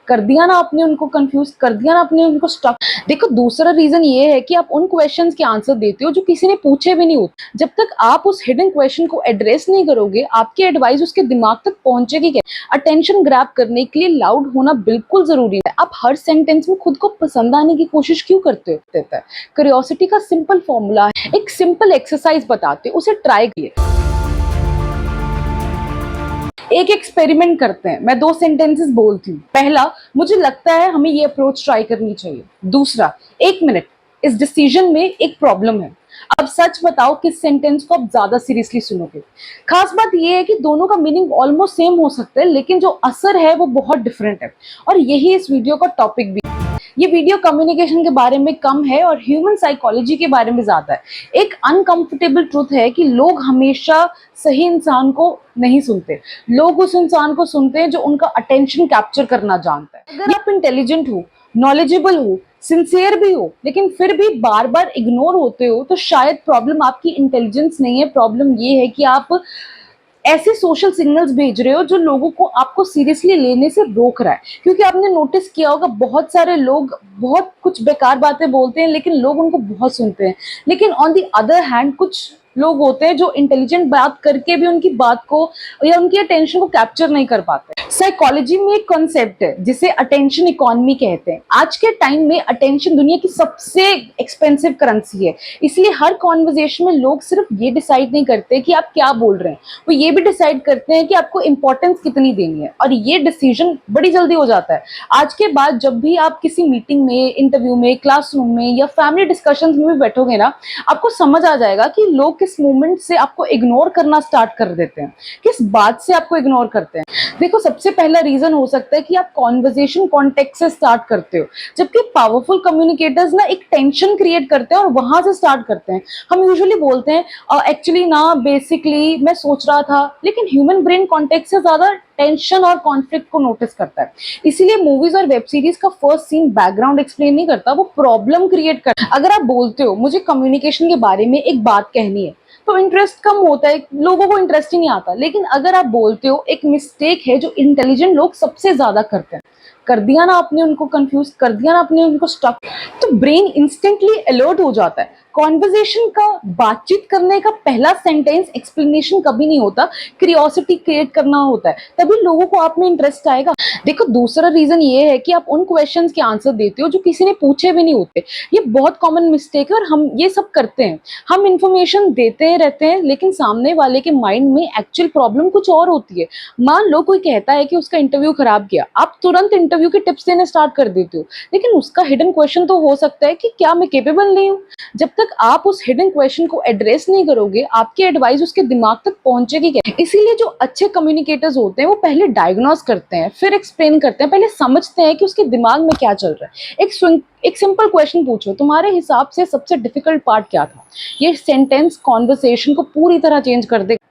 कर दिया ना आपने उनको कंफ्यूज, कर दिया ना आपने उनको स्टक। देखो दूसरा रीजन ये है कि आप उन क्वेश्चंस के आंसर देते हो जो किसी ने पूछे भी नहीं होते। जब तक आप उस हिडन क्वेश्चन को एड्रेस नहीं करोगे, आपकी एडवाइस उसके दिमाग तक पहुंचेगी क्या? अटेंशन ग्रैब करने के लिए लाउड होना बिल्कुल जरूरी है। आप हर सेंटेंस में खुद को पसंद आने की कोशिश क्यों करते हो? क्यूरियोसिटी का सिंपल फॉर्मूला है, एक सिंपल एक्सरसाइज बताते हो, उसे ट्राई करिए। एक एक्सपेरिमेंट करते हैं, मैं 2 सेंटेंसेस बोलती हूँ। पहला, मुझे लगता है हमें ये अप्रोच ट्राई करनी चाहिए। दूसरा, 1 मिनट, इस डिसीजन में एक प्रॉब्लम है। अब सच बताओ किस सेंटेंस को आप ज्यादा सीरियसली सुनोगे। खास बात यह है कि दोनों का मीनिंग ऑलमोस्ट सेम हो सकता है, लेकिन जो असर है वो बहुत डिफरेंट है। और यही इस वीडियो का टॉपिक भी। ये वीडियो कम्युनिकेशन के बारे में कम है और ह्यूमन साइकोलॉजी के बारे में ज्यादा है। एक अनकंफर्टेबल ट्रूथ है कि लोग हमेशा सही इंसान को नहीं सुनते। लोग उस इंसान को सुनते हैं जो उनका अटेंशन कैप्चर करना जानता है। अगर आप इंटेलिजेंट हो, नॉलेजेबल हो, सिंसियर भी हो, लेकिन फिर भी बार बार इग्नोर होते हो, तो शायद प्रॉब्लम आपकी इंटेलिजेंस नहीं है। प्रॉब्लम ये है कि आप ऐसे सोशल सिग्नल्स भेज रहे हो जो लोगों को आपको सीरियसली लेने से रोक रहा है। क्योंकि आपने नोटिस किया होगा, बहुत सारे लोग बहुत कुछ बेकार बातें बोलते हैं, लेकिन लोग उनको बहुत सुनते हैं। लेकिन ऑन दी अदर हैंड कुछ लोग होते हैं जो इंटेलिजेंट बात करके भी उनकी बात को या उनकी अटेंशन को कैप्चर नहीं कर पाते। साइकोलॉजी में एक कॉन्सेप्ट है जिसे अटेंशन इकोनॉमी कहते हैं। आज के टाइम में अटेंशन दुनिया की सबसे एक्सपेंसिव करेंसी है। इसलिए हर कॉन्वर्जेशन में लोग सिर्फ ये डिसाइड नहीं करते कि आप क्या बोल रहे हैं, वो ये भी डिसाइड करते हैं कि आपको इंपॉर्टेंस कितनी देनी है। और ये डिसीजन बड़ी जल्दी हो जाता है। आज के बाद जब भी आप किसी मीटिंग में, इंटरव्यू में, क्लासरूम में या फैमिली डिस्कशंस में भी बैठोगे ना, आपको समझ आ जाएगा कि लोग किस मोमेंट से आपको इग्नोर करना स्टार्ट कर देते हैं, किस बात से आपको इग्नोर करते हैं। देखो, सबसे पहला रीजन हो सकता है कि आप कॉन्वर्जेशन कॉन्टेक्स्ट से स्टार्ट करते हो, जबकि पावरफुल कम्युनिकेटर्स ना एक टेंशन क्रिएट करते हैं और वहां से स्टार्ट करते हैं। हम यूजुअली बोलते हैं एक्चुअली ना, बेसिकली मैं सोच रहा था, लेकिन ह्यूमन ब्रेन कॉन्टेक्स्ट से ज्यादा टेंशन और कॉन्फ्लिक्ट को नोटिस करता है। इसीलिए मूवीज और वेब सीरीज का फर्स्ट सीन बैकग्राउंड एक्सप्लेन नहीं करता, वो प्रॉब्लम क्रिएट करता है। अगर आप बोलते हो मुझे कम्युनिकेशन के बारे में एक बात कहनी है, तो इंटरेस्ट कम होता है, लोगों को इंटरेस्ट ही नहीं आता। लेकिन अगर आप बोलते हो एक मिस्टेक है जो इंटेलिजेंट लोग सबसे ज्यादा करते हैं, कर दिया ना आपने उनको कंफ्यूज, कर दिया ना आपने उनको स्टक, तो ब्रेन इंस्टेंटली अलर्ट हो जाता है। कॉन्वर्जेशन का, बातचीत करने का पहला सेंटेंस एक्सप्लेनेशन कभी नहीं होता, क्यूरियोसिटी क्रिएट करना होता है, तभी लोगों को आप में इंटरेस्ट आएगा। देखो दूसरा रीजन ये है कि आप उन क्वेश्चंस के आंसर देते हो जो किसी ने पूछे भी नहीं होते। ये बहुत कॉमन मिस्टेक है और हम ये सब करते हैं। हम इंफॉर्मेशन देते रहते हैं, लेकिन सामने वाले के माइंड में एक्चुअल प्रॉब्लम कुछ और होती है। मान लो कोई कहता है कि उसका इंटरव्यू खराब गया, आप तुरंत इंटरव्यू के टिप्स देने स्टार्ट कर देते हो, लेकिन उसका हिडन क्वेश्चन तो हो सकता है कि क्या मैं केपेबल नहीं हूँ। जब तक आप उस हिडन क्वेश्चन को एड्रेस नहीं करोगे, आपकी एडवाइस उसके दिमाग तक पहुंचेगी क्या? इसीलिए जो अच्छे कम्युनिकेटर्स होते हैं वो पहले डायग्नोस करते हैं, फिर एक्सप्लेन करते हैं, पहले समझते हैं कि उसके दिमाग में क्या चल रहा है। एक सिंपल क्वेश्चन पूछो, तुम्हारे हिसाब से सबसे डिफिकल्ट पार्ट क्या था? ये सेंटेंस कॉन्वर्सेशन को पूरी तरह चेंज कर देगा।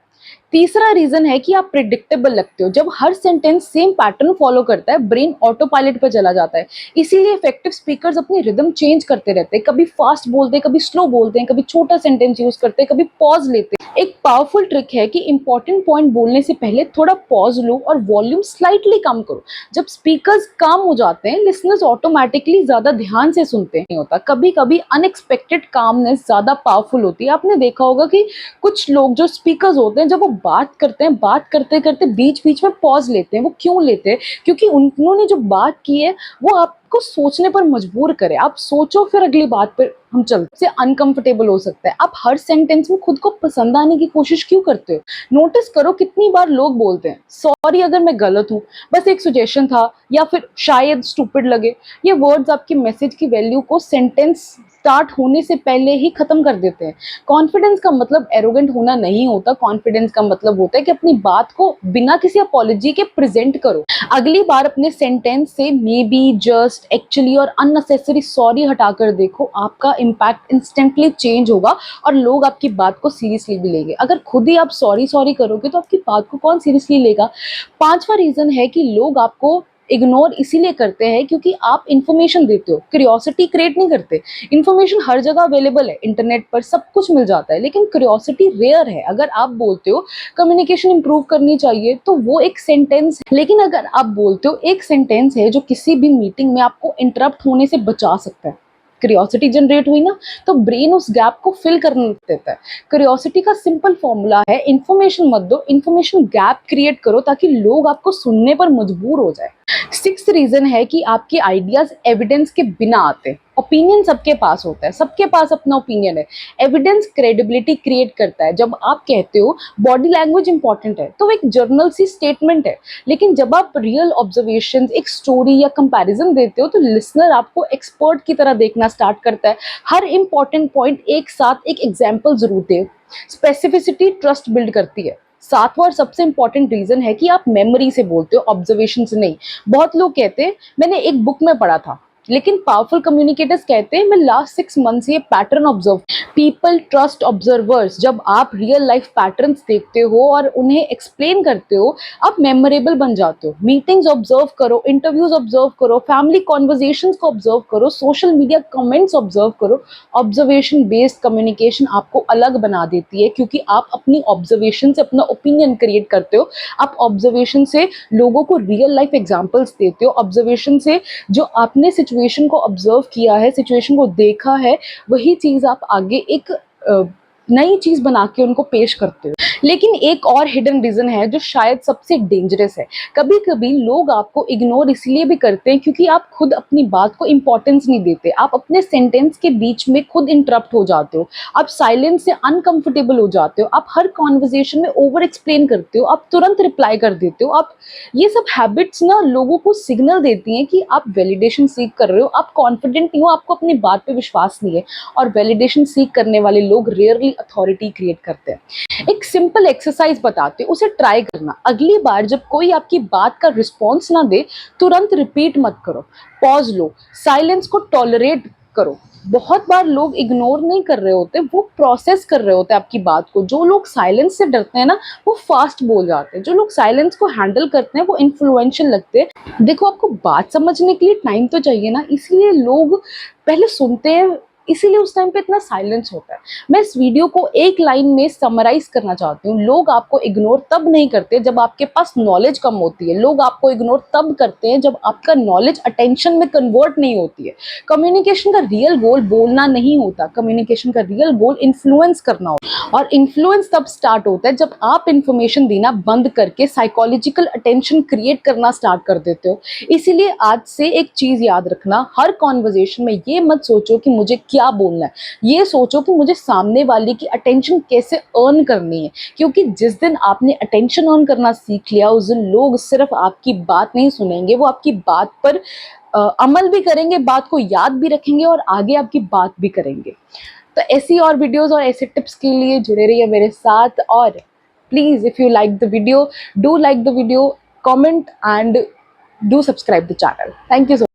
तीसरा रीजन है कि आप प्रिडिक्टेबल लगते हो। जब हर सेंटेंस सेम पैटर्न फॉलो करता है, ब्रेन ऑटो पायलट पर चला जाता है। इसीलिए इफेक्टिव स्पीकर्स अपनी रिदम चेंज करते रहते हैं, कभी फास्ट बोलते हैं, कभी स्लो बोलते हैं, कभी छोटा सेंटेंस यूज करते हैं, कभी पॉज लेते हैं। एक पावरफुल ट्रिक है कि इंपॉर्टेंट पॉइंट बोलने से पहले थोड़ा पॉज लो और वॉल्यूम स्लाइटली कम करो। जब स्पीकर्स काम हो जाते हैं, लिसनर्स ऑटोमेटिकली ज्यादा ध्यान से सुनते हैं। होता कभी कभी अनएक्सपेक्टेड कामनेस ज्यादा पावरफुल होती है। आपने देखा होगा कि कुछ लोग जो स्पीकर्स होते हैं, जब वो बात करते हैं, बात करते करते बीच बीच में पॉज लेते हैं। वो क्यों लेते हैं? क्योंकि उन्होंने जो बात की है वो आपको सोचने पर मजबूर करे। आप सोचो, फिर अगली बात पर हम चलते से अनकंफर्टेबल हो सकता है। आप हर सेंटेंस में खुद को पसंद आने की कोशिश क्यों करते हो? नोटिस करो कितनी बार लोग बोलते हैं सॉरी अगर मैं गलत हूँ, बस एक सजेशन था, या फिर शायद स्टूपिड लगे। ये वर्ड्स आपकी मैसेज की वैल्यू को सेंटेंस स्टार्ट होने से पहले ही खत्म कर देते हैं। कॉन्फिडेंस का मतलब एरोगेंट होना नहीं होता। कॉन्फिडेंस का मतलब होता है कि अपनी बात को बिना किसी अपॉलॉजी के प्रेजेंट करो। अगली बार अपने सेंटेंस से मे बी, जस्ट, एक्चुअली और अननेसेसरी सॉरी हटाकर देखो। आपका इम्पैक्ट इंस्टेंटली चेंज होगा और लोग आपकी बात को सीरियसली भी लेंगे। अगर खुद ही आप सॉरी सॉरी करोगे तो आपकी बात को कौन सीरियसली लेगा? पांचवा रीजन है कि लोग आपको इग्नोर इसीलिए करते हैं क्योंकि आप इंफॉर्मेशन देते हो, क्यूरियोसिटी क्रिएट नहीं करते। इंफॉर्मेशन हर जगह अवेलेबल है, इंटरनेट पर सब कुछ मिल जाता है, लेकिन क्यूरियोसिटी रेयर है। अगर आप बोलते हो कम्युनिकेशन इंप्रूव करनी चाहिए तो वो एक सेंटेंस, लेकिन अगर आप बोलते हो एक सेंटेंस है जो किसी भी मीटिंग में आपको इंटरप्ट होने से बचा सकता है, क्यूरियोसिटी जनरेट हुई ना, तो ब्रेन उस गैप को फिल करने देता है। क्यूरियोसिटी का सिंपल फॉर्मूला है, इंफॉर्मेशन मत दो, इंफॉर्मेशन गैप क्रिएट करो ताकि लोग आपको सुनने पर मजबूर हो जाए। सिक्स्थ रीजन है कि आपके आइडियाज एविडेंस के बिना आते। ओपिनियन सबके पास होता है, सबके पास अपना ओपिनियन है। एविडेंस क्रेडिबिलिटी क्रिएट करता है। जब आप कहते हो बॉडी लैंग्वेज इंपॉर्टेंट है, तो एक जर्नल सी स्टेटमेंट है, लेकिन जब आप रियल ऑब्जर्वेशन, एक स्टोरी या कंपैरिजन देते हो तो लिसनर आपको एक्सपर्ट की तरह देखना स्टार्ट करता है। हर इंपॉर्टेंट पॉइंट एक साथ एक एग्जाम्पल जरूर दे। स्पेसिफिसिटी ट्रस्ट बिल्ड करती है। सातवां और सबसे इंपॉर्टेंट रीजन है कि आप मेमोरी से बोलते हो, ऑब्जर्वेशन से नहीं। बहुत लोग कहते हैं मैंने एक बुक में पढ़ा था, लेकिन पावरफुल कम्युनिकेटर्स कहते हैं मैं लास्ट 6 मंथ से ये pattern observe. People trust observers. जब आप रियल लाइफ पैटर्न्स देखते हो और उन्हें एक्सप्लेन करते हो, आप मेमोरेबल बन जाते हो। मीटिंग्स ऑब्जर्व करो, इंटरव्यूज ऑब्जर्व करो, फैमिली कॉन्वर्जेशंस को ऑब्जर्व करो, सोशल मीडिया कमेंट्स ऑब्जर्व करो। ऑब्जर्वेशन बेस्ड कम्युनिकेशन आपको अलग बना देती है, क्योंकि आप अपनी ऑब्जर्वेशन से अपना ओपिनियन क्रिएट करते हो। आप ऑब्जर्वेशन से लोगों को रियल लाइफ एग्जाम्पल्स देते हो। ऑब्जर्वेशन से जो आपने सिचुएशन को ऑब्जर्व किया है, सिचुएशन को देखा है, वही चीज आप आगे एक नई चीज बना के उनको पेश करते हो। लेकिन एक और हिडन रीजन है जो शायद सबसे डेंजरस है। कभी कभी लोग आपको इग्नोर इसलिए भी करते हैं क्योंकि आप खुद अपनी बात को इंपॉर्टेंस नहीं देते। आप अपने सेंटेंस के बीच में खुद इंटरप्ट हो जाते हो, आप साइलेंस से अनकंफर्टेबल हो जाते हो, आप हर कॉन्वर्जेशन में ओवर एक्सप्लेन करते हो, आप तुरंत रिप्लाई कर देते हो। आप ये सब हैबिट्स ना लोगों को सिग्नल देती हैं कि आप वैलिडेशन सीख कर रहे हो, आप कॉन्फिडेंट नहीं हो, आपको अपनी बात पे विश्वास नहीं है। और वैलिडेशन सीख करने वाले लोग रेयरली अथॉरिटी क्रिएट करते हैं। एक सिंपल एक्सरसाइज बताते हैं, उसे ट्राई करना। अगली बार जब कोई आपकी बात का रिस्पॉन्स ना दे, तुरंत रिपीट मत करो, पॉज लो, साइलेंस को टॉलरेट करो। बहुत बार लोग इग्नोर नहीं कर रहे होते, वो प्रोसेस कर रहे होते हैं आपकी बात को। जो लोग साइलेंस से डरते हैं ना, वो फास्ट बोल जाते हैं। जो लोग साइलेंस को हैंडल करते हैं वो इन्फ्लुएंशियल लगते हैं। देखो, आपको बात समझने के लिए टाइम तो चाहिए ना, इसीलिए लोग पहले सुनते हैं, इसीलिए उस टाइम पे इतना साइलेंस होता है। मैं इस वीडियो को एक लाइन में समराइज करना चाहती हूँ। लोग आपको इग्नोर तब नहीं करते जब आपके पास नॉलेज कम होती है। लोग आपको इग्नोर तब करते हैं जब आपका नॉलेज अटेंशन में कन्वर्ट नहीं होती है। कम्युनिकेशन का रियल गोल बोलना नहीं होता, कम्युनिकेशन का रियल गोल इन्फ्लुएंस करना होता है। और इन्फ्लुएंस तब स्टार्ट होता है जब आप इंफॉर्मेशन देना बंद करके साइकोलॉजिकल अटेंशन क्रिएट करना स्टार्ट कर देते हो। इसीलिए आज से एक चीज याद रखना, हर कॉन्वर्जेशन में ये मत सोचो कि मुझे क्या बोलना है, ये सोचो कि मुझे सामने वाले की अटेंशन कैसे अर्न करनी है। क्योंकि जिस दिन आपने अटेंशन अर्न करना सीख लिया, उस दिन लोग सिर्फ आपकी बात नहीं सुनेंगे, वो आपकी बात पर अमल भी करेंगे, बात को याद भी रखेंगे और आगे आपकी बात भी करेंगे। तो ऐसी और वीडियोस और ऐसे टिप्स के लिए जुड़े रहिए मेरे साथ। और please, if you like the video, do like the video, comment and do subscribe the channel. Thank you so